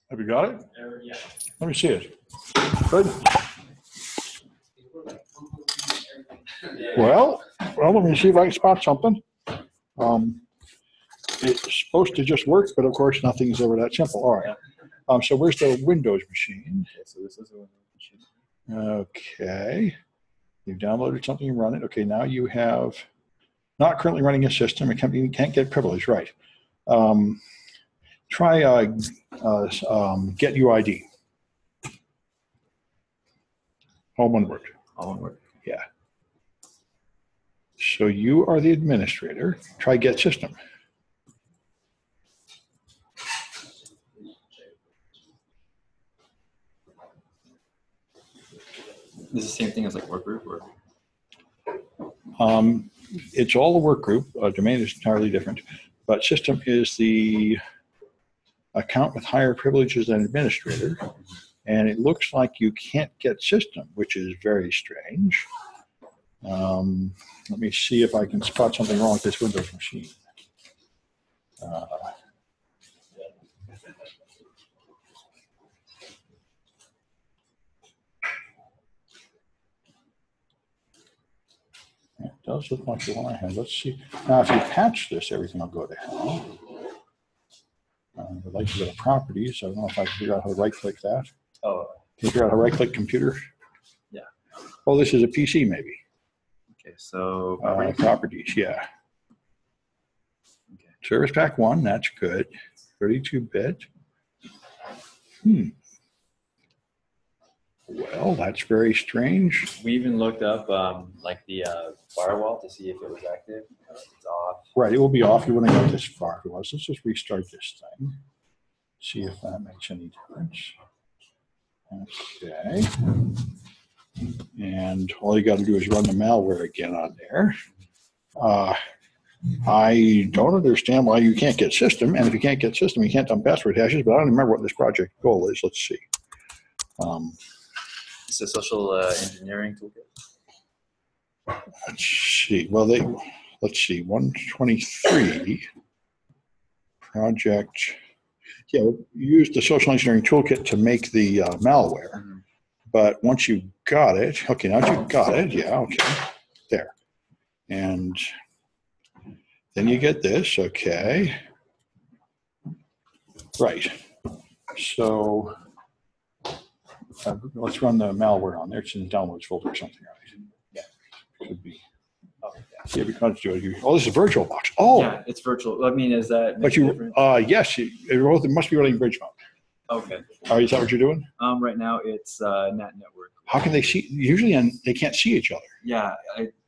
Have you got it? Yeah. Let me see it. Good. Well, let me see if I can spot something. It's supposed to just work, but of course, nothing's ever that simple. All right. So where's the Windows machine? Okay, so this is a Windows machine. Okay. You've downloaded something and run it. Okay, now you have not currently running a system. You can't get privilege, right? Try get UID. All one word. All one word. Yeah. So you are the administrator. Try get system. Is this the same thing as like work group or? It's all a work group. Domain is entirely different, but system is the account with higher privileges than administrator. And it looks like you can't get system, which is very strange. Let me see if I can spot something wrong with this Windows machine. It does look like the one I have. Let's see. Now, if you patch this, everything will go to hell. I'd like to go to properties. I don't know if I can figure out how to right-click that. Oh. Can you figure out how to right-click computer? Yeah. Oh, this is a PC, maybe. Okay, so properties, yeah. Okay. Service Pack 1, that's good. 32-bit. Well, that's very strange. We even looked up like the firewall to see if it was active. It's off. Right, it will be off. You wouldn't go this far if it was. Let's just restart this thing. See if that makes any difference. Okay. And all you got to do is run the malware again on there. I don't understand why you can't get system. And if you can't get system, you can't dump password hashes. But I don't remember what this project goal is. Let's see. It's a social engineering toolkit. Let's see. Well, let's see. 123 project. Yeah, you used the social engineering toolkit to make the malware. Mm-hmm. But once you got it, okay, now you got it. Yeah, okay, there. And then you get this. Okay, right. So let's run the malware on there. It's in the downloads folder or something, right? Yeah, could be. Oh, yeah, because this is VirtualBox. Oh, yeah, it's virtual. I mean, is that? But you, yes, it must be running bridge mode. Okay. All right, is that what you're doing? Right now it's NAT network. How can they see? Usually, they can't see each other. Yeah,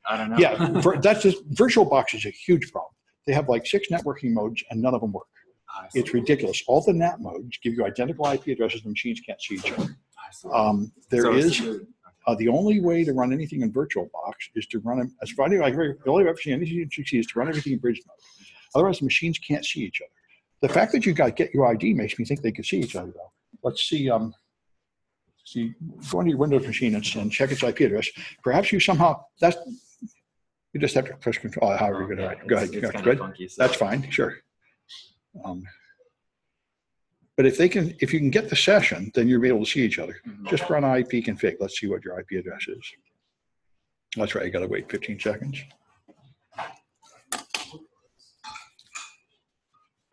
I don't know. Yeah, that's just VirtualBox is a huge problem. They have like 6 networking modes and none of them work. It's ridiculous. All the NAT modes give you identical IP addresses. The machines can't see each other. The only way to run anything in VirtualBox is to run them as far as the only way I've seen anything you see is to run everything in bridge mode. Otherwise, the machines can't see each other. The fact that you got get UID makes me think they could see each other, though. Let's see. Go into your Windows machine and check its IP address. Perhaps you somehow you just have to press control. However you're going to write. Go ahead. It's Good. Funky, so. That's fine. Sure. But if you can get the session, then you'll be able to see each other. Mm-hmm. Just run IP config. Let's see what your IP address is. That's right. You got to wait 15 seconds.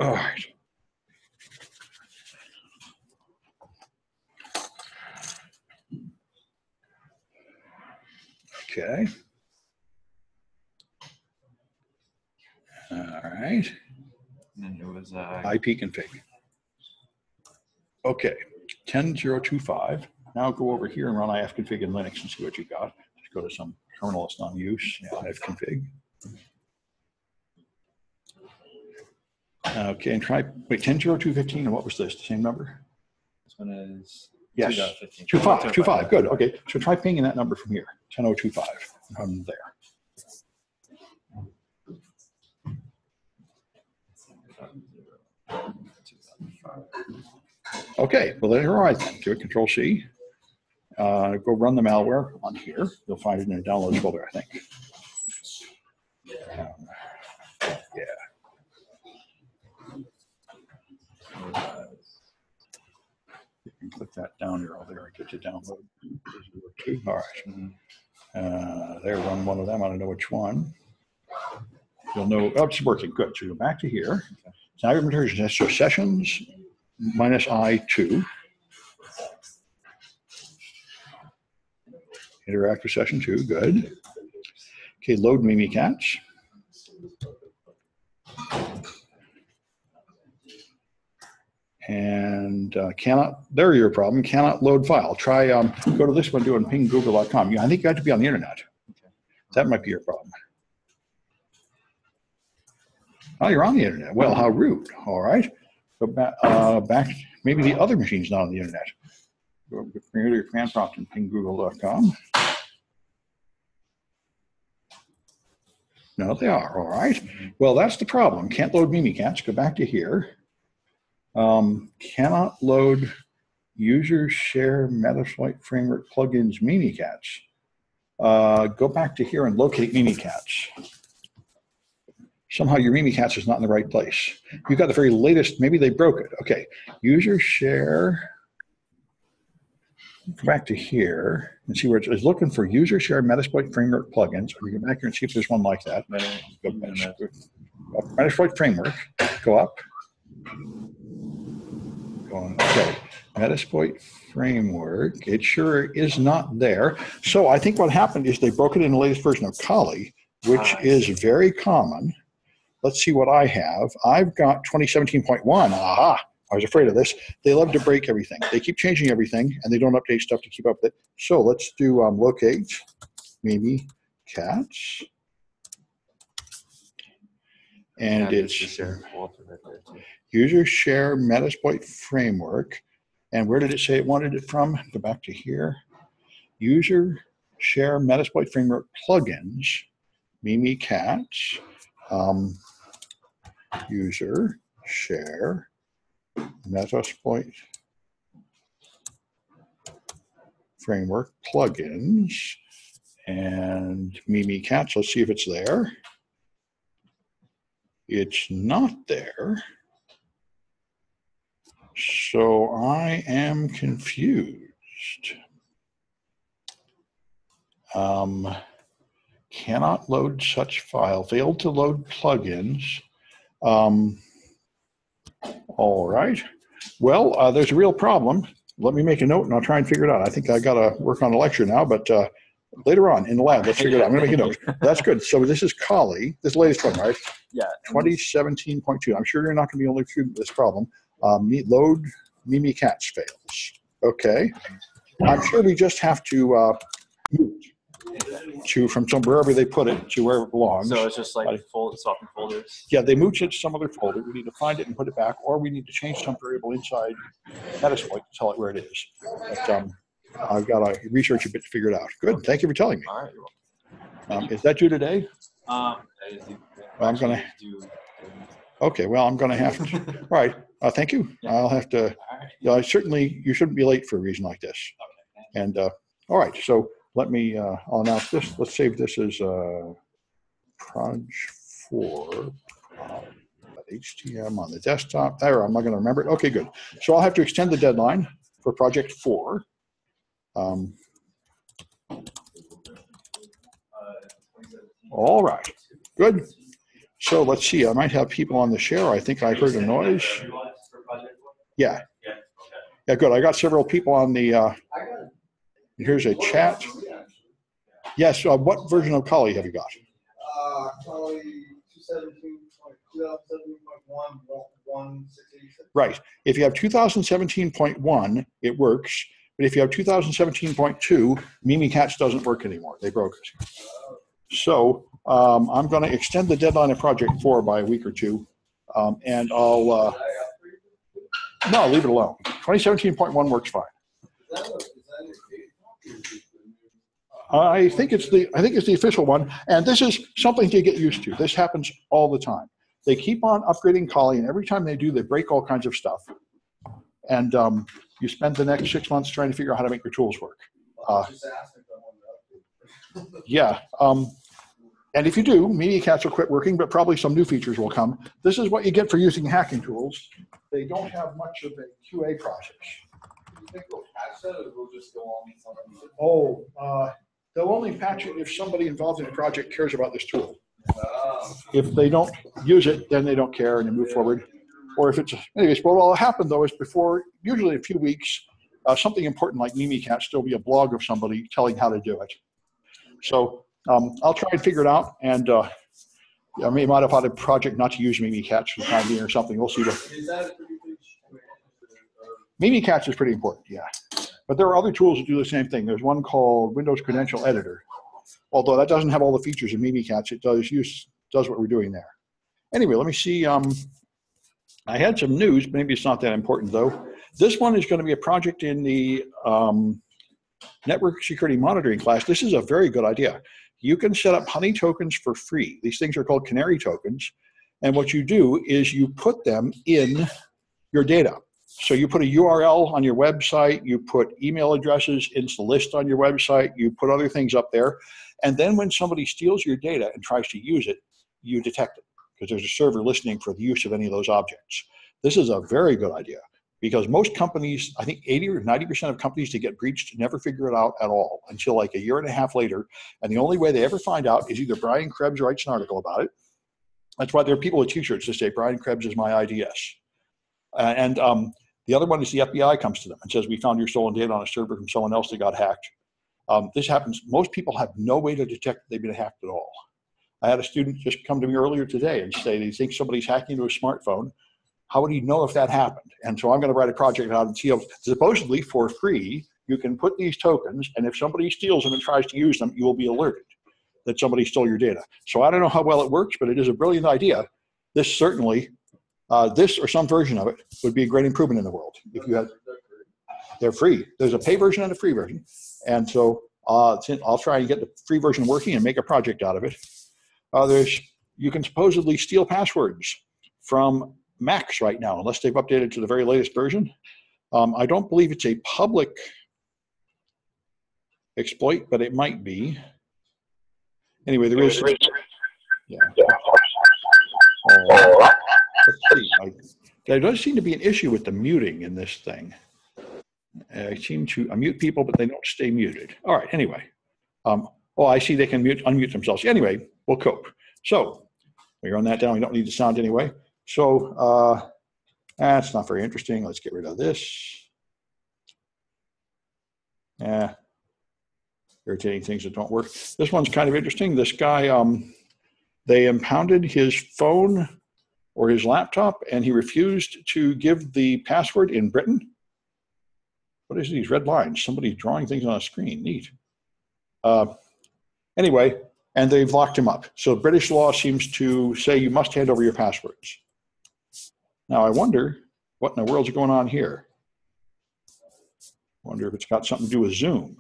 All right. Okay. All right. And it was IP config. Okay, 10.0.2.5. Now go over here and run ifconfig in Linux and see what you got. Just go to some terminal that's not in use. Yeah, ifconfig. Okay, and try, wait, 10.0.2.15, and what was this? The same number? This one is yes, 2.5, good. Okay, so try pinging that number from here, 10.0.2.5, from there. Okay, well, there, all right then. Do a Control C. Go run the malware on here. You'll find it in a downloads folder, I think. Yeah. down here. Oh, there, I get to download. All right. There, run one of them. I don't know which one. You'll know. Oh, it's working. Good. So go back to here. So now your version. So sessions minus I2. Interactive session 2. Good. Okay, load Mimikatz. And cannot, there's your problem, cannot load file. Try, go to this one, do it and ping google.com. I think you have to be on the internet. That might be your problem. Oh, you're on the internet. Well, how rude. All right. Go back, maybe the other machine's not on the internet. Go to your command prompt and ping google.com. No, they are. All right. Well, that's the problem. Can't load Mimikatz. Go back to here. Cannot load user share Metasploit framework plugins Mimikatz. Go back to here and locate Mimikatz. Somehow your Mimikatz is not in the right place. You've got the very latest, maybe they broke it. Okay, user share, go back to here and see where it's looking for user share Metasploit framework plugins. We go back here and see if there's one like that. Go Metasploit framework, go up. Okay, Metasploit framework, it sure is not there. So I think what happened is they broke it in the latest version of Corley, which is very common. Let's see what I have. I've got 2017.1. Aha, I was afraid of this. They love to break everything. They keep changing everything and they don't update stuff to keep up with it. So let's do locate Mimikatz. And it's user share Metasploit framework. And where did it say it wanted it from? Go back to here. User share Metasploit framework plugins, Mimikatz. User share Metasploit framework plugins and Mimikatz. Let's see if it's there. It's not there. So I am confused. Cannot load such file. Failed to load plugins. All right. Well, there's a real problem. Let me make a note and I'll try and figure it out. I think I got to work on a lecture now, but later on in the lab, let's figure it out. I'm going to make a note. That's good. So this is Corley, this latest one, right? Yeah. 2017.2. I'm sure you're not going to be only through this problem. Load Mimikatz fails. Okay. I'm sure we just have to move from wherever they put it to where it belongs. So it's just like swapping folders? Yeah, they moved it to some other folder. We need to find it and put it back, or we need to change some variable inside Metasploit to tell it where it is. But I've got to research a bit to figure it out. Good. Thank you for telling me. All right, you're welcome. Is that due today? Well, I'm going to. Okay, well, I'm going to have to. All right. Thank you. Yeah. I'll have to. Certainly, you shouldn't be late for a reason like this. Okay, and all right. So let me. I'll announce this. Let's save this as Proj 4 HTML on the desktop. There, I'm not going to remember it. Okay, good. So I'll have to extend the deadline for project 4. All right. Good. So let's see. I might have people on the share. I think I heard a noise. Yeah. Yeah, good. I got several people on the. Here's a chat. Yes. What version of Corley have you got? Corley 2017.1.1.686. Right. If you have 2017.1, it works. But if you have 2017.2, Mimikatz doesn't work anymore. They broke it. So I'm going to extend the deadline of project 4 by a week or two, and I'll no, leave it alone. 2017.1 works fine. I think it's the official one, and this is something to get used to. This happens all the time. They keep on upgrading Corley, and every time they do, they break all kinds of stuff. And you spend the next 6 months trying to figure out how to make your tools work. Yeah. And if you do, Mimikatz will quit working, but probably some new features will come. This is what you get for using hacking tools. They don't have much of a QA process. patch that, or we'll just go on with something? Oh, they'll only patch it if somebody involved in the project cares about this tool. If they don't use it, then they don't care and they move forward. Or if it's, anyways, what will happen though is before, usually a few weeks, something important like Mimikatz, there'll be a blog of somebody telling how to do it. So I'll try and figure it out, and I may modify the project not to use Mimikatz for the time being or something. We'll see. Is that a pretty big? Mimikatz is pretty important, yeah. But there are other tools that do the same thing. There's one called Windows Credential Editor. Although that doesn't have all the features of Mimikatz, it does what we're doing there. Anyway, let me see. I had some news. Maybe it's not that important though. This one is going to be a project in the network security monitoring class. This is a very good idea. You can set up honey tokens for free. These things are called canary tokens. And what you do is you put them in your data. So you put a URL on your website, you put email addresses into the list on your website, you put other things up there. And then when somebody steals your data and tries to use it, you detect it because there's a server listening for the use of any of those objects. This is a very good idea because most companies, I think 80 or 90% of companies that get breached never figure it out at all until like a year and a half later. And the only way they ever find out is either Brian Krebs writes an article about it. That's why there are people with t-shirts that say, Brian Krebs is my IDS. The other one is the FBI comes to them and says, we found your stolen data on a server from someone else that got hacked. This happens. Most people have no way to detect that they've been hacked at all. I had a student just come to me earlier today and say they think somebody's hacking into a smartphone. How would he know if that happened? And so I'm going to write a project out and see how, supposedly for free, you can put these tokens, and if somebody steals them and tries to use them, you will be alerted that somebody stole your data. So I don't know how well it works, but it is a brilliant idea. This certainly, this or some version of it would be a great improvement in the world. If you had, they're free. There's a pay version and a free version. And so I'll try and get the free version working and make a project out of it. You can supposedly steal passwords from Macs right now, unless they've updated to the very latest version. I don't believe it's a public exploit, but it might be. Anyway, there is. Yeah. Let's see. There does seem to be an issue with the muting in this thing. I seem to unmute people, but they don't stay muted. All right. Anyway. Oh, I see they can unmute themselves. Anyway, we'll cope. So we run that down. We don't need the sound anyway. So that's not very interesting. Let's get rid of this. Yeah. Irritating things that don't work. This one's kind of interesting. This guy, they impounded his phone or his laptop, and he refused to give the password in Britain. What is these red lines? Somebody's drawing things on a screen. Neat. Anyway, and they've locked him up. So British law seems to say you must hand over your passwords. Now I wonder what in the world's going on here. Wonder if it's got something to do with Zoom.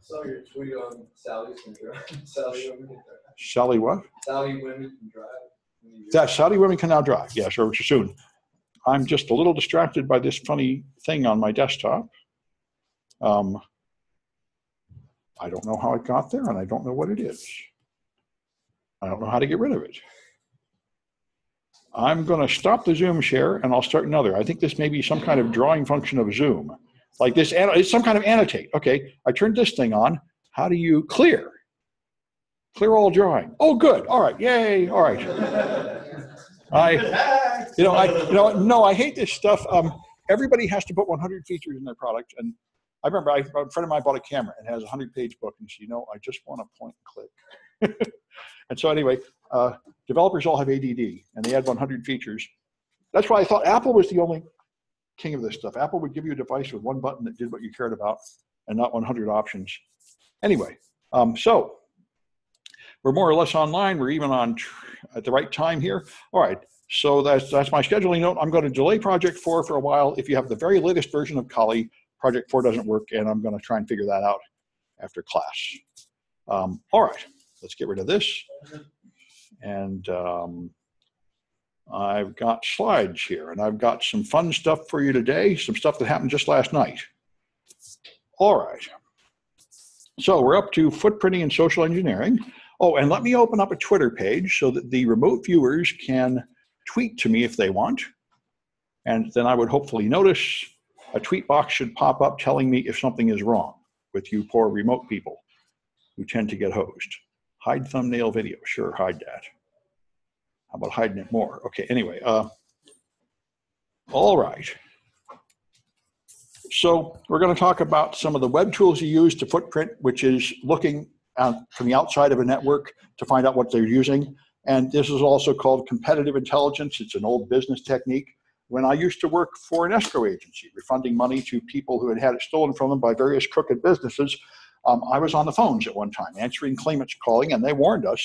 Saw your tweet on Sally's can drive. Sally women can drive. Sally what? Sally women can drive. Yeah, Saudi women can now drive. Yes, or soon. I'm just a little distracted by this funny thing on my desktop. I don't know how it got there, and I don't know what it is. I don't know how to get rid of it. I'm going to stop the Zoom share, and I'll start another. I think this may be some kind of drawing function of Zoom. Like this, it's some kind of annotate. Okay, I turned this thing on. How do you clear? Clear all drawing. Oh, good. All right. Yay. All right. No, I hate this stuff. Everybody has to put 100 features in their product. And I remember a friend of mine bought a camera and has a 100-page book. And she, I just want to point and click. And so anyway, developers all have ADD and they add 100 features. That's why I thought Apple was the only king of this stuff. Apple would give you a device with one button that did what you cared about and not 100 options. Anyway, so we're more or less online. We're even on at the right time here. All right, so that's my scheduling note. I'm going to delay Project 4 for a while. If you have the very latest version of Kali, Project 4 doesn't work, and I'm going to try and figure that out after class. All right, let's get rid of this. And I've got slides here, and I've got some fun stuff for you today, some stuff that happened just last night. All right. So we're up to footprinting and social engineering. Oh, and let me open up a Twitter page so that the remote viewers can tweet to me if they want. And then I would hopefully notice a tweet box should pop up telling me if something is wrong with you poor remote people who tend to get hosed. Hide thumbnail video. Sure, hide that. How about hiding it more? Okay, anyway. All right. So we're going to talk about some of the web tools you use to footprint, which is looking from the outside of a network to find out what they're using. And this is also called competitive intelligence. It's an old business technique. When I used to work for an escrow agency, refunding money to people who had had it stolen from them by various crooked businesses, I was on the phones at one time answering claimants calling, and they warned us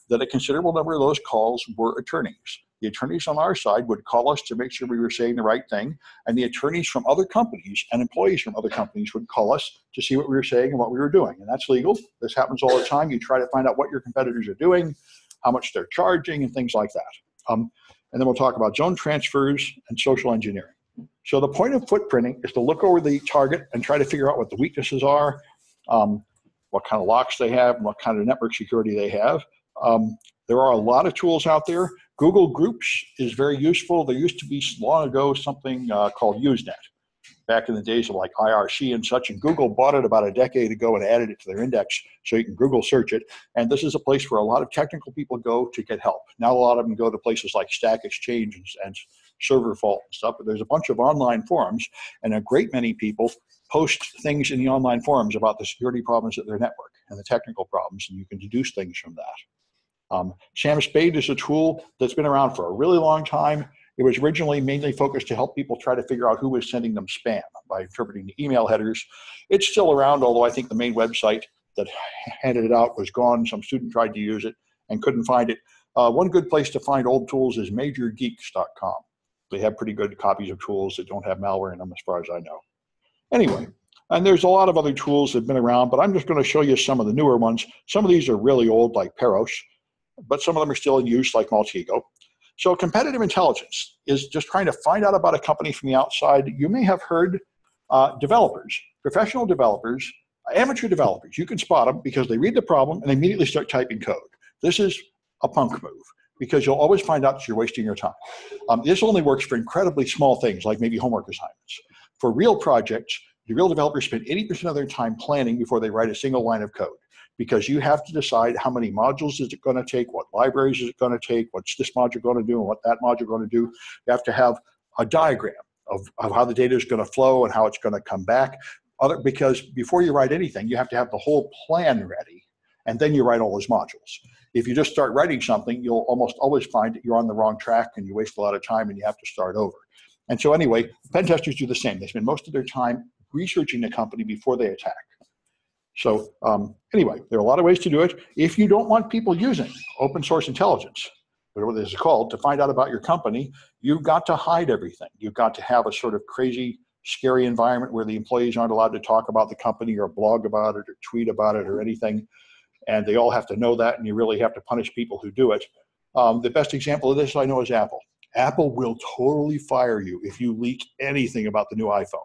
that a considerable number of those calls were attorneys. The attorneys on our side would call us to make sure we were saying the right thing, and the attorneys from other companies and employees from other companies would call us to see what we were saying and what we were doing. And that's legal. This happens all the time. You try to find out what your competitors are doing, how much they're charging, and things like that. And then we'll talk about zone transfers and social engineering. So the point of footprinting is to look over the target and try to figure out what the weaknesses are, what kind of locks they have, and what kind of network security they have. There are a lot of tools out there. Google Groups is very useful. There used to be long ago something called Usenet, back in the days of like IRC and such, and Google bought it about a decade ago and added it to their index so you can Google search it. And this is a place where a lot of technical people go to get help. Now a lot of them go to places like Stack Exchange and Server Fault and stuff, but there's a bunch of online forums, and a great many people post things in the online forums about the security problems at their network and the technical problems, and you can deduce things from that. Sam Spade is a tool that's been around for a really long time. It was originally mainly focused to help people try to figure out who was sending them spam by interpreting the email headers. It's still around, although I think the main website that handed it out was gone. Some student tried to use it and couldn't find it. One good place to find old tools is majorgeeks.com. They have pretty good copies of tools that don't have malware in them as far as I know. Anyway, and there's a lot of other tools that have been around, but I'm just going to show you some of the newer ones. Some of these are really old, like Peros, but some of them are still in use, like MultiGo. So competitive intelligence is just trying to find out about a company from the outside. You may have heard developers, professional developers, amateur developers. You can spot them because they read the problem and immediately start typing code. This is a punk move because you'll always find out that you're wasting your time. This only works for incredibly small things like maybe homework assignments. For real projects, the real developers spend 80% of their time planning before they write a single line of code, because you have to decide how many modules is it going to take, what libraries is it going to take, what's this module going to do, and what that module going to do. You have to have a diagram of how the data is going to flow and how it's going to come back. Because before you write anything, you have to have the whole plan ready, and then you write all those modules. If you just start writing something, you'll almost always find that you're on the wrong track and you waste a lot of time and you have to start over. And so anyway, pen testers do the same. They spend most of their time researching the company before they attack. So anyway, there are a lot of ways to do it. If you don't want people using open source intelligence, whatever this is called, to find out about your company, you've got to hide everything. You've got to have a sort of crazy, scary environment where the employees aren't allowed to talk about the company or blog about it or tweet about it or anything. And they all have to know that, and you really have to punish people who do it. The best example of this I know is Apple. Apple will totally fire you if you leak anything about the new iPhone.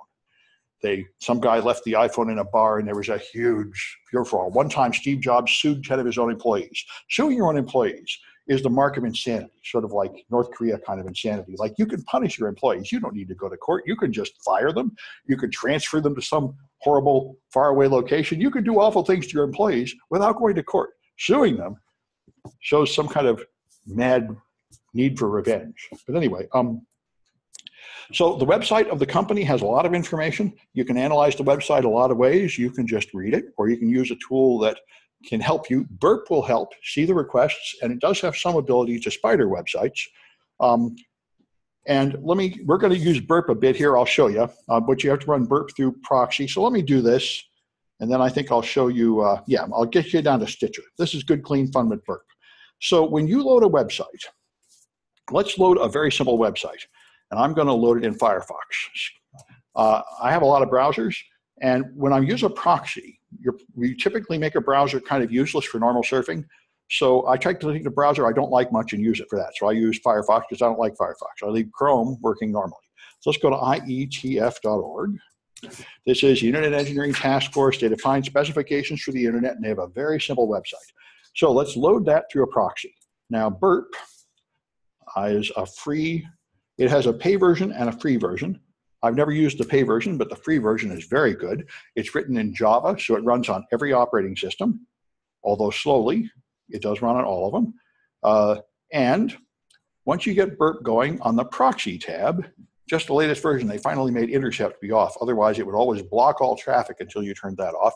Some guy left the iPhone in a bar and there was a huge furor. One time, Steve Jobs sued 10 of his own employees. Suing your own employees is the mark of insanity, sort of like North Korea kind of insanity. Like, you can punish your employees. You don't need to go to court. You can just fire them. You can transfer them to some horrible, faraway location. You can do awful things to your employees without going to court. Suing them shows some kind of mad need for revenge. But anyway, so the website of the company has a lot of information. You can analyze the website a lot of ways. You can just read it, or you can use a tool that can help you. Burp will help see the requests, and it does have some ability to spider websites. And we're going to use Burp a bit here. I'll show you, but you have to run Burp through Proxy. So let me do this, and then I think I'll show you, I'll get you down to Stitcher. This is good, clean fun with Burp. So when you load a website, let's load a very simple website. And I'm going to load it in Firefox. I have a lot of browsers, and when I use a proxy, we typically make a browser kind of useless for normal surfing. So I try to take the browser I don't like much and use it for that. So I use Firefox because I don't like Firefox. I leave Chrome working normally. So let's go to ietf.org. This is the Internet Engineering Task Force. They define specifications for the Internet, and they have a very simple website. So let's load that through a proxy. Now, Burp is a free It has a pay version and a free version. I've never used the pay version, but the free version is very good. It's written in Java, so it runs on every operating system, although slowly. It does run on all of them. And once you get burp going on the proxy tab, just the latest version, they finally made intercept be off. Otherwise, it would always block all traffic until you turned that off.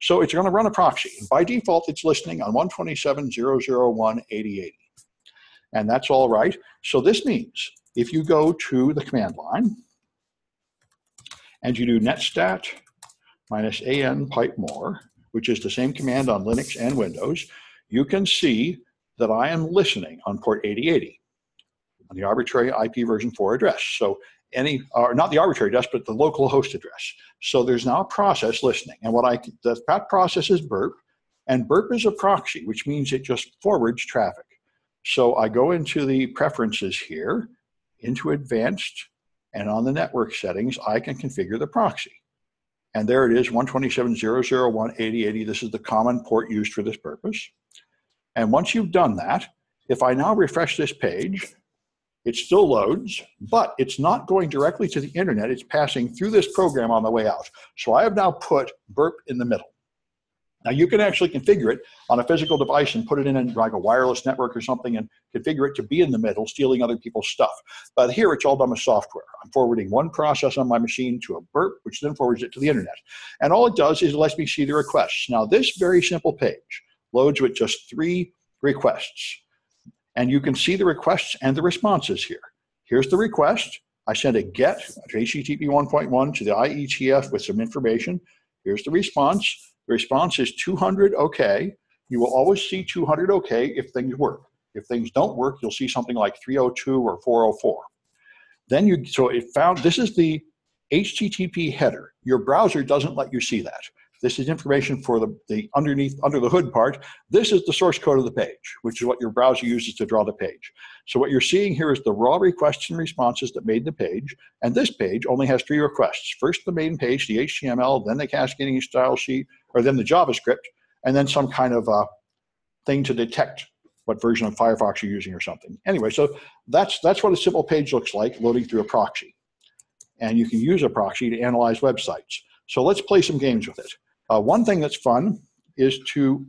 So it's going to run a proxy. By default, it's listening on 127.001.80.80. And that's all right. So this means if you go to the command line and you do netstat -an pipe more, which is the same command on Linux and Windows, you can see that I am listening on port 8080 on the arbitrary IP version 4 address. So not the arbitrary address, but the local host address. So there's now a process listening. And that process is burp, and burp is a proxy, which means it just forwards traffic. So I go into the preferences here, into advanced, and on the network settings, I can configure the proxy. And there it is, 127.001.80.80. This is the common port used for this purpose. And once you've done that, if I now refresh this page, it still loads, but it's not going directly to the internet. It's passing through this program on the way out. So I have now put burp in the middle. Now you can actually configure it on a physical device and put it in like a wireless network or something and configure it to be in the middle, stealing other people's stuff. But here it's all done with software. I'm forwarding one process on my machine to a burp, which then forwards it to the internet. And all it does is it lets me see the requests. Now this very simple page loads with just 3 requests. And you can see the requests and the responses here. Here's the request. I send a GET to HTTP 1.1 to the IETF with some information. Here's the response. The response is 200 OK. You will always see 200 OK if things work. If things don't work, you'll see something like 302 or 404. Then so it found, this is the HTTP header. Your browser doesn't let you see that. This is information for the under the hood part. This is the source code of the page, which is what your browser uses to draw the page. So what you're seeing here is the raw requests and responses that made the page. And this page only has 3 requests. First, the main page, the HTML, then the cascading style sheet, or then the JavaScript, and then some kind of thing to detect what version of Firefox you're using or something. Anyway, so that's what a simple page looks like loading through a proxy. And you can use a proxy to analyze websites. So let's play some games with it. One thing that's fun is one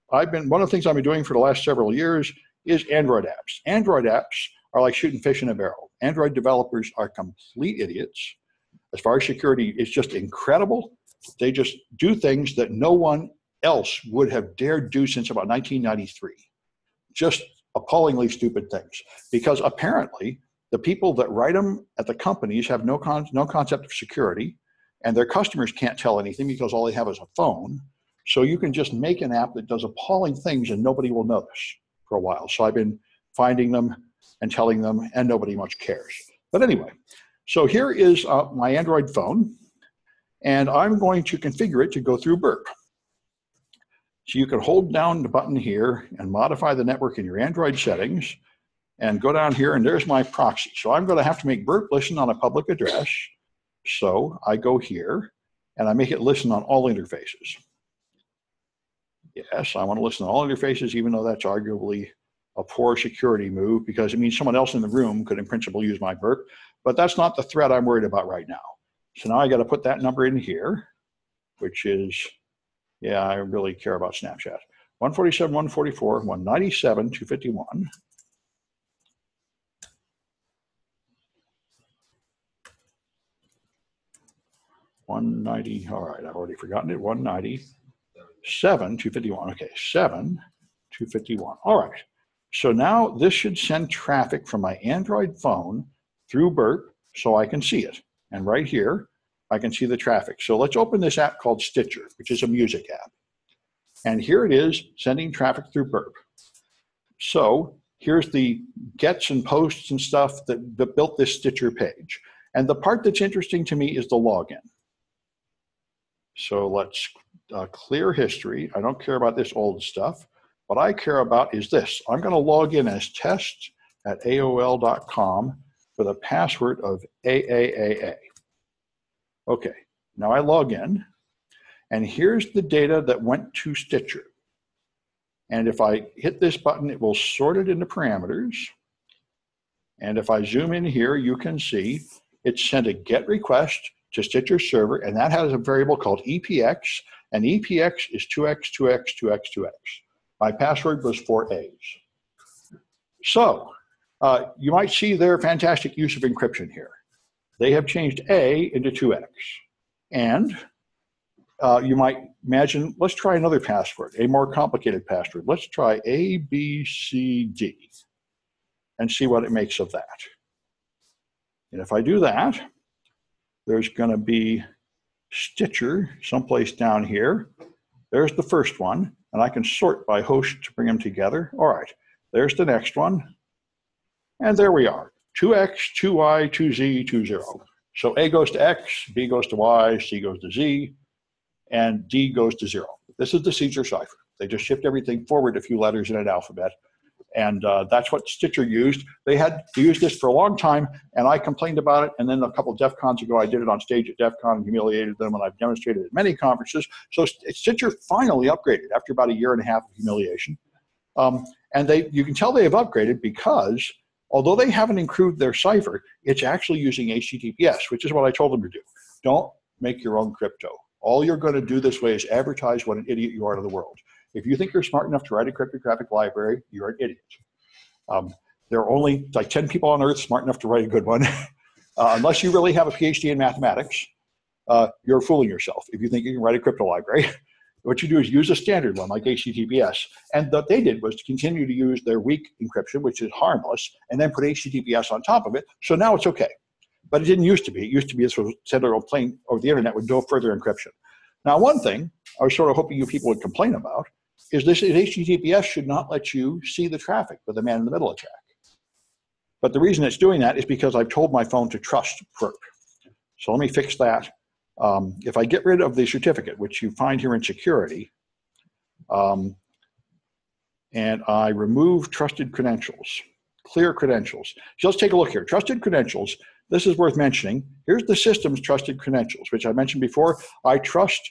of the things I've been doing for the last several years is Android apps. Android apps are like shooting fish in a barrel. Android developers are complete idiots. As far as security, it's just incredible. They just do things that no one else would have dared do since about 1993. Just appallingly stupid things. Because apparently, the people that write them at the companies have no concept of security, and their customers can't tell anything because all they have is a phone. So you can just make an app that does appalling things and nobody will notice for a while. So I've been finding them and telling them, and nobody much cares. But anyway, so here is my Android phone, and I'm going to configure it to go through burp. So you can hold down the button here and modify the network in your Android settings and go down here, and there's my proxy. So I'm going to have to make burp listen on a public address. So I go here and I make it listen on all interfaces. Yes, I want to listen to all interfaces, even though that's arguably a poor security move because it means someone else in the room could in principle use my burp, but that's not the threat I'm worried about right now. So now I got to put that number in here, which is, yeah, I really care about Snapchat. 147, 144, 197, 251. $190, all right, I've already forgotten it, 197, 251, okay, 7, 251, all right. So now this should send traffic from my Android phone through burp so I can see it. And right here, I can see the traffic. So let's open this app called Stitcher, which is a music app. And here it is sending traffic through burp. So here's the gets and posts and stuff that built this Stitcher page. And the part that's interesting to me is the login. So let's clear history. I don't care about this old stuff. What I care about is this. I'm going to log in as test@aol.com with a password of AAAA. Okay, now I log in, and here's the data that went to Stitcher. And if I hit this button, it will sort it into parameters. And if I zoom in here, you can see it sent a GET request to Stitcher server, and that has a variable called EPX, and EPX is 2x, 2x, 2x, 2x. My password was 4 A's. So you might see their fantastic use of encryption here. They have changed A into 2x. And you might imagine, let's try another password, a more complicated password. Let's try ABCD and see what it makes of that. And if I do that, there's going to be Stitcher someplace down here. There's the first one, and I can sort by host to bring them together. All right, there's the next one. And there we are, 2x, 2y, 2z, 20. So A goes to X, B goes to Y, C goes to Z, and D goes to 0. This is the Caesar cipher. They just shift everything forward a few letters in an alphabet. And that's what Stitcher used. They had used this for a long time, and I complained about it. And then a couple of DEF CONs ago, I did it on stage at DEF CON and humiliated them, and I've demonstrated it at many conferences. So Stitcher finally upgraded after about 1.5 years of humiliation. And you can tell they have upgraded because although they haven't encrypted their cipher, it's actually using HTTPS, which is what I told them to do. Don't make your own crypto. All you're going to do this way is advertise what an idiot you are to the world. If you think you're smart enough to write a cryptographic library, you're an idiot. There are only like 10 people on earth smart enough to write a good one. Unless you really have a PhD in mathematics, you're fooling yourself if you think you can write a crypto library. What you do is use a standard one like HTTPS. And what they did was to continue to use their weak encryption, which is harmless, and then put HTTPS on top of it. So now it's okay. But it didn't used to be. It used to be this was sent over plain over the internet with no further encryption. Now, one thing I was sort of hoping you people would complain about is this HTTPS should not let you see the traffic with a man-in-the-middle attack. But the reason it's doing that is because I've told my phone to trust perp. So let me fix that. If I get rid of the certificate, which you find here in security, and I remove trusted credentials, clear credentials. So let's take a look here. Trusted credentials, this is worth mentioning. Here's the system's trusted credentials, which I mentioned before. I trust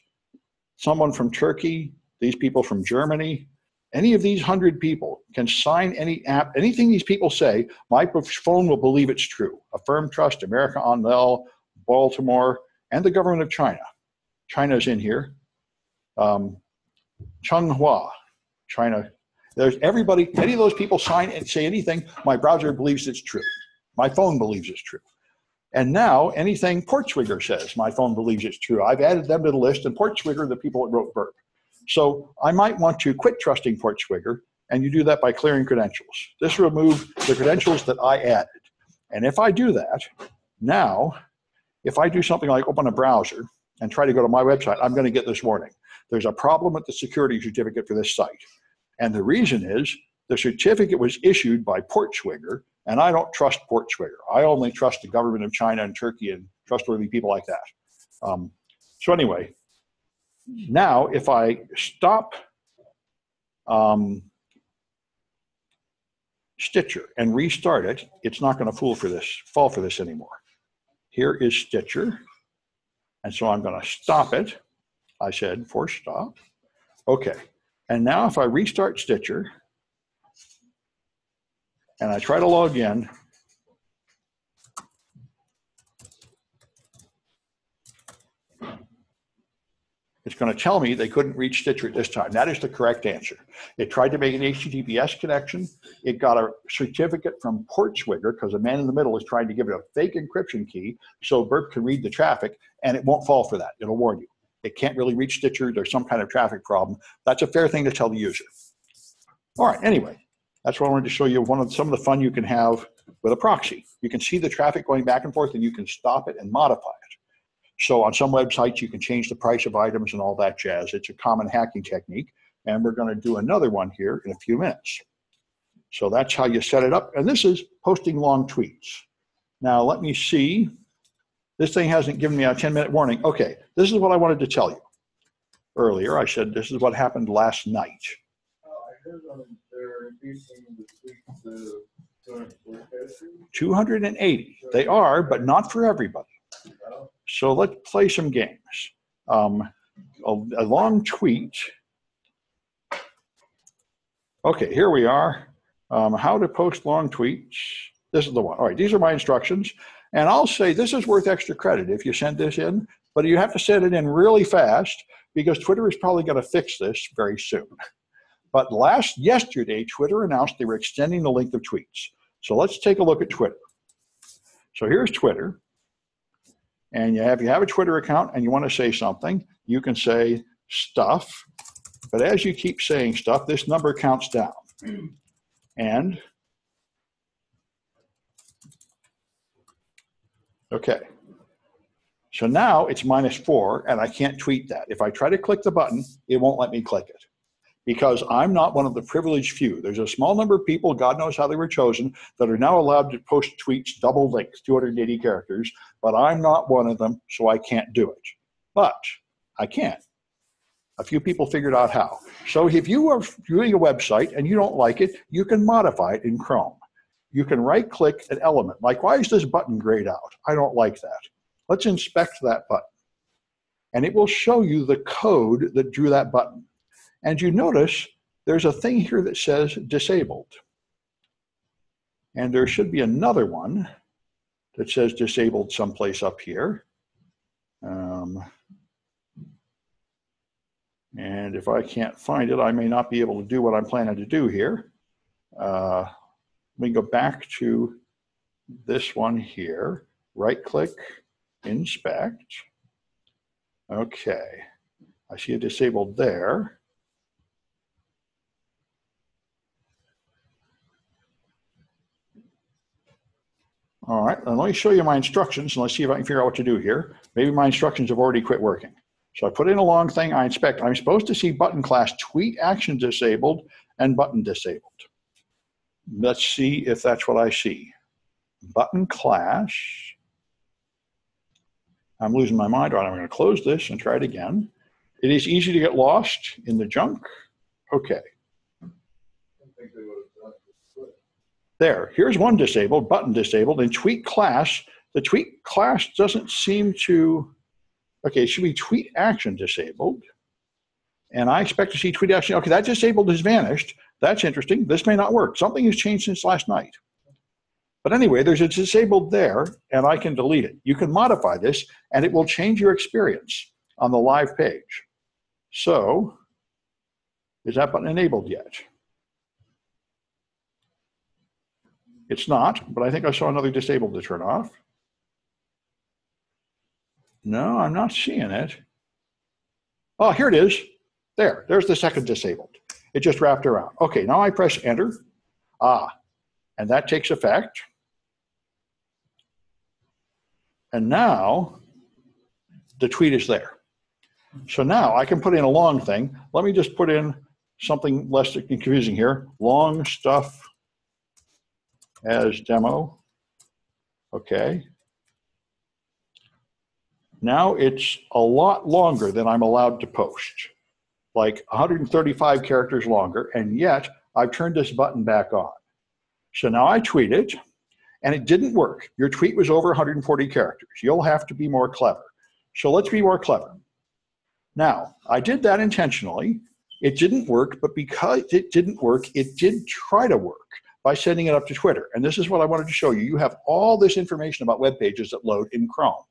someone from Turkey, these people from Germany, any of these 100 people can sign any app, anything these people say, my phone will believe it's true. Affirm Trust, America Onel, Baltimore, and the government of China. China's in here. Changhua, China. There's everybody, any of those people sign and say anything, my browser believes it's true. My phone believes it's true. And now anything Portswigger says, my phone believes it's true. I've added them to the list, and Portswigger, the people that wrote burp. So I might want to quit trusting Portswigger, and you do that by clearing credentials. This will remove the credentials that I added. And if I do that, now, if I do something like open a browser and try to go to my website, I'm going to get this warning. There's a problem with the security certificate for this site. And the reason is the certificate was issued by Portswigger, and I don't trust Portswigger. I only trust the government of China and Turkey and trustworthy people like that. So anyway, now if I stop Stitcher and restart it, it's not going to fall for this anymore. Here is Stitcher, and so I'm going to stop it. I said force stop. Okay, and now if I restart Stitcher and I try to log in, it's going to tell me they couldn't reach Stitcher at this time. That is the correct answer. It tried to make an HTTPS connection. It got a certificate from Portswigger because the man in the middle is trying to give it a fake encryption key so Burp can read the traffic, and it won't fall for that. It'll warn you. It can't really reach Stitcher. There's some kind of traffic problem. That's a fair thing to tell the user. All right, anyway, that's what I wanted to show you. Some of the fun you can have with a proxy. You can see the traffic going back and forth, and you can stop it and modify it. So on some websites, you can change the price of items and all that jazz. It's a common hacking technique. And we're going to do another one here in a few minutes. So that's how you set it up. And this is posting long tweets. Now, let me see. This thing hasn't given me a 10-minute warning. Okay, this is what I wanted to tell you. Earlier, I said this is what happened last night. I heard they're increasing the tweets to 240. 280. They are, but not for everybody. So let's play some games. A long tweet. Okay, here we are. How to post long tweets. This is the one. All right, these are my instructions. And I'll say this is worth extra credit if you send this in, but you have to send it in really fast because Twitter is probably going to fix this very soon. But yesterday, Twitter announced they were extending the length of tweets. So let's take a look at Twitter. So here's Twitter. And if you have a Twitter account and you want to say something, you can say stuff. But as you keep saying stuff, this number counts down. And okay. So now it's -4, and I can't tweet that. If I try to click the button, it won't let me click it because I'm not one of the privileged few. There's a small number of people, God knows how they were chosen, that are now allowed to post tweets double length, 280 characters, but I'm not one of them, so I can't do it. But I can. A few people figured out how. So if you are viewing a website and you don't like it, you can modify it in Chrome. You can right-click an element, like why is this button grayed out? I don't like that. Let's inspect that button. And it will show you the code that drew that button. And you notice there's a thing here that says disabled. And there should be another one that says disabled someplace up here. And if I can't find it, I may not be able to do what I'm planning to do here. Let me go back to this one here. Right-click, inspect. Okay, I see a disabled there. All right, and let me show you my instructions and let's see if I can figure out what to do here. Maybe my instructions have already quit working. So I put in a long thing, I inspect. I'm supposed to see button class tweet action disabled and button disabled. Let's see if that's what I see. Button class. I'm losing my mind. All right, I'm going to close this and try it again. It is easy to get lost in the junk. Okay. There, here's one disabled, button disabled, and tweet class. The tweet class doesn't seem to, okay, it should be tweet action disabled. And I expect to see tweet action. Okay, that disabled has vanished. That's interesting. This may not work. Something has changed since last night. But anyway, there's a disabled there, and I can delete it. You can modify this, and it will change your experience on the live page. So, is that button enabled yet? It's not, but I think I saw another disabled to turn off. No, I'm not seeing it. Oh, here it is. There's the second disabled. It just wrapped around. Okay, now I press enter. And that takes effect. And now the tweet is there. So now I can put in a long thing. Let me just put in something less confusing here. Long stuff as demo. Okay. Now it's a lot longer than I'm allowed to post, like 135 characters longer, and yet I've turned this button back on. So now I tweet it, and it didn't work. Your tweet was over 140 characters. You'll have to be more clever. So let's be more clever. Now, I did that intentionally. It didn't work, but because it didn't work, it did try to work by sending it up to Twitter. And this is what I wanted to show you. You have all this information about web pages that load in Chrome.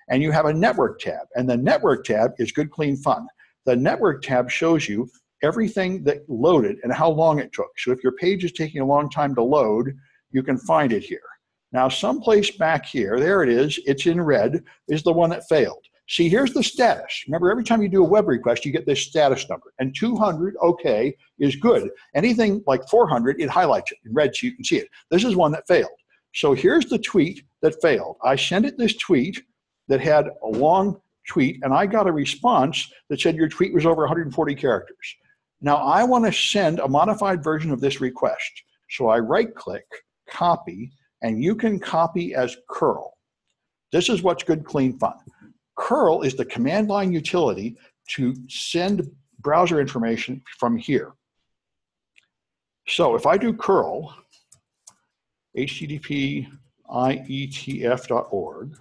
And you have a network tab. And the network tab is good, clean fun. The network tab shows you everything that loaded and how long it took. So if your page is taking a long time to load, you can find it here. Now, someplace back here, there it is, it's in red, is the one that failed. See, here's the status. Remember, every time you do a web request, you get this status number. And 200, okay, is good. Anything like 400, it highlights it in red so you can see it. This is one that failed. So here's the tweet that failed. I sent it this tweet that had a long tweet, and I got a response that said your tweet was over 140 characters. Now, I want to send a modified version of this request. So I right-click, copy, and you can copy as curl. This is what's good, clean fun. Curl is the command line utility to send browser information from here. So if I do curl, http ietf.org,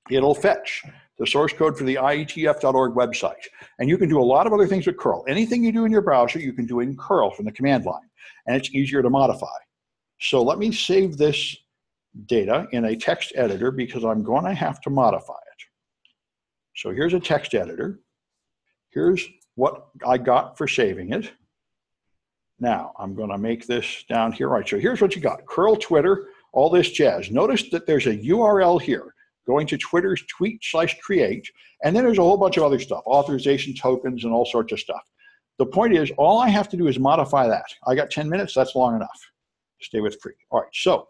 it'll fetch the source code for the ietf.org website. And you can do a lot of other things with curl. Anything you do in your browser, you can do in curl from the command line. And it's easier to modify. So let me save this data in a text editor because I'm going to have to modify it. So here's a text editor. Here's what I got for saving it. Now I'm going to make this down here. All right, so here's what you got. Curl Twitter, all this jazz. Notice that there's a URL here going to Twitter's tweet/create, and then there's a whole bunch of other stuff, authorization tokens and all sorts of stuff. The point is, all I have to do is modify that. I got 10 minutes, that's long enough. Stay with free. All right, so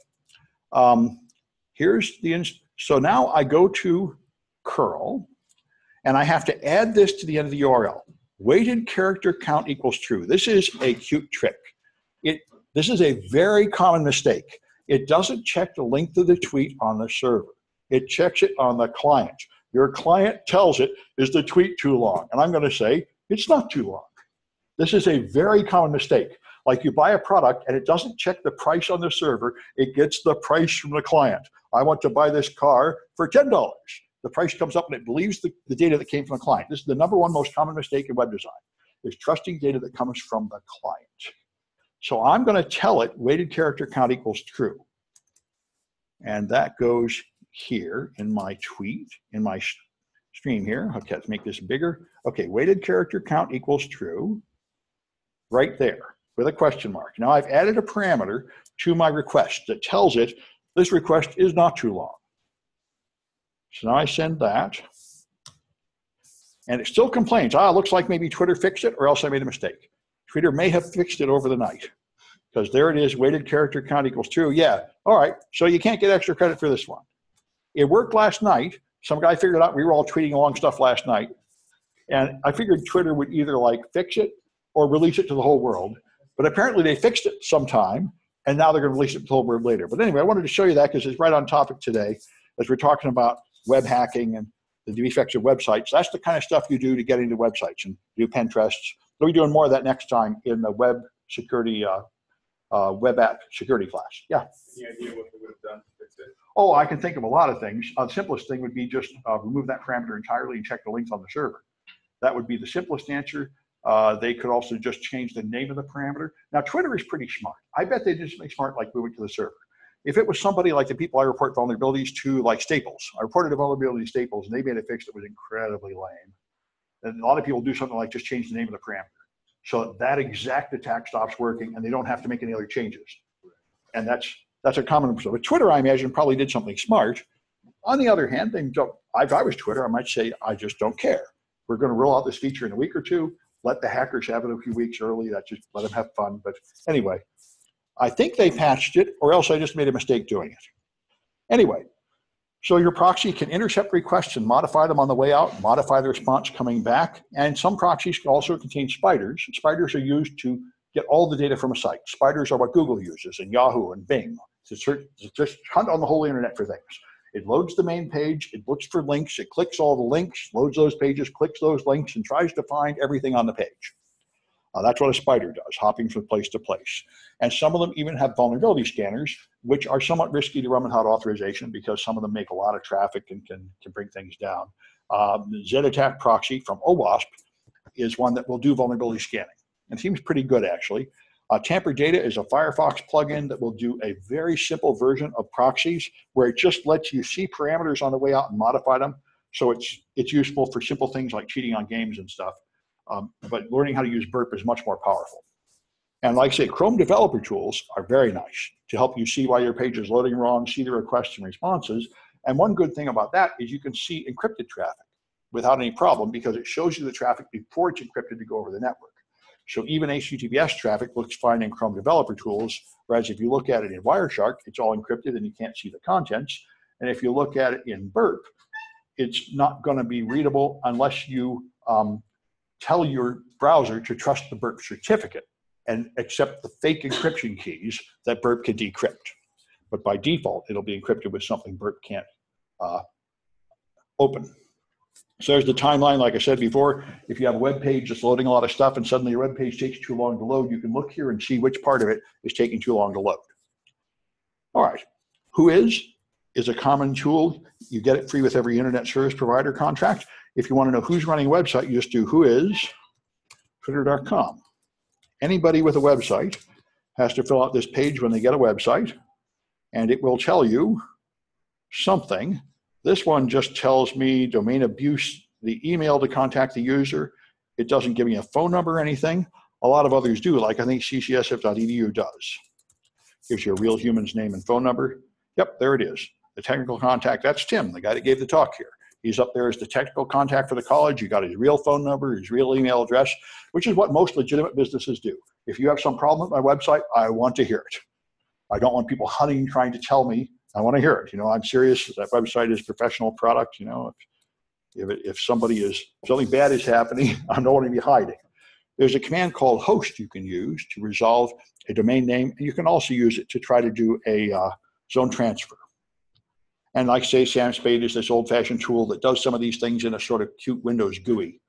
so now I go to curl, and I have to add this to the end of the URL. Weighted character count equals true. This is a cute trick. This is a very common mistake. It doesn't check the length of the tweet on the server. It checks it on the client. Your client tells it, is the tweet too long? And I'm going to say, it's not too long. This is a very common mistake. Like you buy a product and it doesn't check the price on the server, it gets the price from the client. I want to buy this car for $10. The price comes up and it believes the data that came from the client. This is the #1 most common mistake in web design, is trusting data that comes from the client. So I'm going to tell it weighted character count equals true. And that goes here in my tweet, in my stream here. Okay, let's make this bigger. Okay, weighted character count equals true, right there with a question mark. Now I've added a parameter to my request that tells it this request is not too long. So now I send that, and it still complains. Looks like maybe Twitter fixed it, or else I made a mistake. Twitter may have fixed it over the night, because there it is, weighted character count equals true. Yeah, all right, so you can't get extra credit for this one. It worked last night. Some guy figured out we were all tweeting along stuff last night, and I figured Twitter would either like fix it or release it to the whole world. But apparently they fixed it sometime, and now they're going to release it to the whole world later. But anyway, I wanted to show you that because it's right on topic today as we're talking about web hacking and the defects of websites. That's the kind of stuff you do to get into websites and do pen tests. We'll be doing more of that next time in the web security, web app security class. Yeah. Any idea what they would have done to fix it? Oh, I can think of a lot of things. The simplest thing would be just remove that parameter entirely and check the links on the server. That would be the simplest answer. They could also just change the name of the parameter. Now, Twitter is pretty smart. I bet they did something smart like move it to the server. If it was somebody like the people I report vulnerabilities to, like Staples, I reported a vulnerability to Staples, and they made a fix that was incredibly lame. And a lot of people do something like just change the name of the parameter. So that exact attack stops working, and they don't have to make any other changes. And that's a common mistake. But Twitter, I imagine, probably did something smart. On the other hand, if I was Twitter, I might say, I just don't care. We're going to roll out this feature in a week or two. Let the hackers have it a few weeks early. Just let them have fun. But anyway, I think they patched it, or else I just made a mistake doing it. Anyway, so your proxy can intercept requests and modify them on the way out, modify the response coming back. And some proxies also contain spiders. Spiders are used to get all the data from a site. Spiders are what Google uses, and Yahoo and Bing to just hunt on the whole internet for things. It loads the main page, it looks for links, it clicks all the links, loads those pages, clicks those links, and tries to find everything on the page. That's what a spider does, hopping from place to place. And some of them even have vulnerability scanners, which are somewhat risky to run without authorization because some of them make a lot of traffic and can bring things down. Z-Attack Proxy from OWASP is one that will do vulnerability scanning. And it seems pretty good, actually. Tamper Data is a Firefox plugin that will do a very simple version of proxies where it just lets you see parameters on the way out and modify them. So it's useful for simple things like cheating on games and stuff. But learning how to use burp is much more powerful. And like I say, Chrome developer tools are very nice to help you see why your page is loading wrong, see the requests and responses. And one good thing about that is you can see encrypted traffic without any problem because it shows you the traffic before it's encrypted to go over the network. So even HTTPS traffic looks fine in Chrome developer tools, whereas if you look at it in Wireshark, it's all encrypted and you can't see the contents. And if you look at it in burp, it's not going to be readable unless you tell your browser to trust the burp certificate and accept the fake encryption keys that burp can decrypt. But by default, it'll be encrypted with something burp can't open. So there's the timeline. Like I said before, if you have a web page that's loading a lot of stuff and suddenly your web page takes too long to load, you can look here and see which part of it is taking too long to load. All right, Whois is a common tool. You get it free with every internet service provider contract. If you want to know who's running a website, you just do Whois, twitter.com. Anybody with a website has to fill out this page when they get a website, and it will tell you something. This one just tells me domain abuse, the email to contact the user. It doesn't give me a phone number or anything. A lot of others do, like I think ccsf.edu does. Gives you a real human's name and phone number. Yep, there it is. The technical contact, that's Tim, the guy that gave the talk here. He's up there as the technical contact for the college. You got his real phone number, his real email address, which is what most legitimate businesses do. If you have some problem with my website, I want to hear it. I don't want people hunting, trying to tell me. I want to hear it. You know, I'm serious. That website is professional product. You know, if something bad is happening, I don't want to be hiding. There's a command called host you can use to resolve a domain name, and you can also use it to try to do a zone transfer. And like say, SamSpade is this old-fashioned tool that does some of these things in a sort of cute Windows GUI.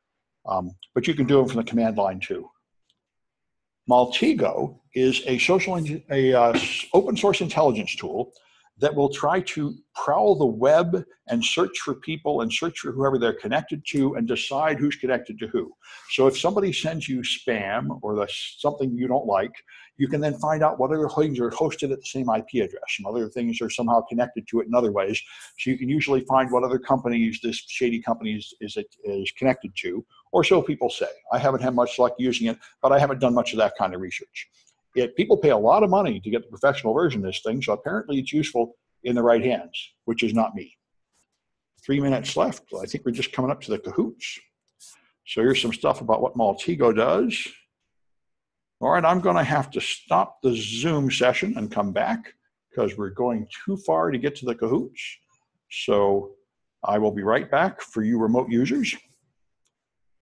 But you can do them from the command line too. MultiGo is a open source intelligence tool that will try to prowl the web and search for people and search for whoever they're connected to and decide who's connected to who. So if somebody sends you spam or something you don't like, you can then find out what other things are hosted at the same IP address. Some other things are somehow connected to it in other ways. So you can usually find what other companies this shady company is connected to, or so people say. I haven't had much luck using it, but I haven't done much of that kind of research. People pay a lot of money to get the professional version of this thing, so apparently it's useful in the right hands, which is not me. 3 minutes left. I think we're just coming up to the cahoots. So here's some stuff about what MultiGo does. All right, I'm going to have to stop the Zoom session and come back because we're going too far to get to the cahoots. So I will be right back for you remote users.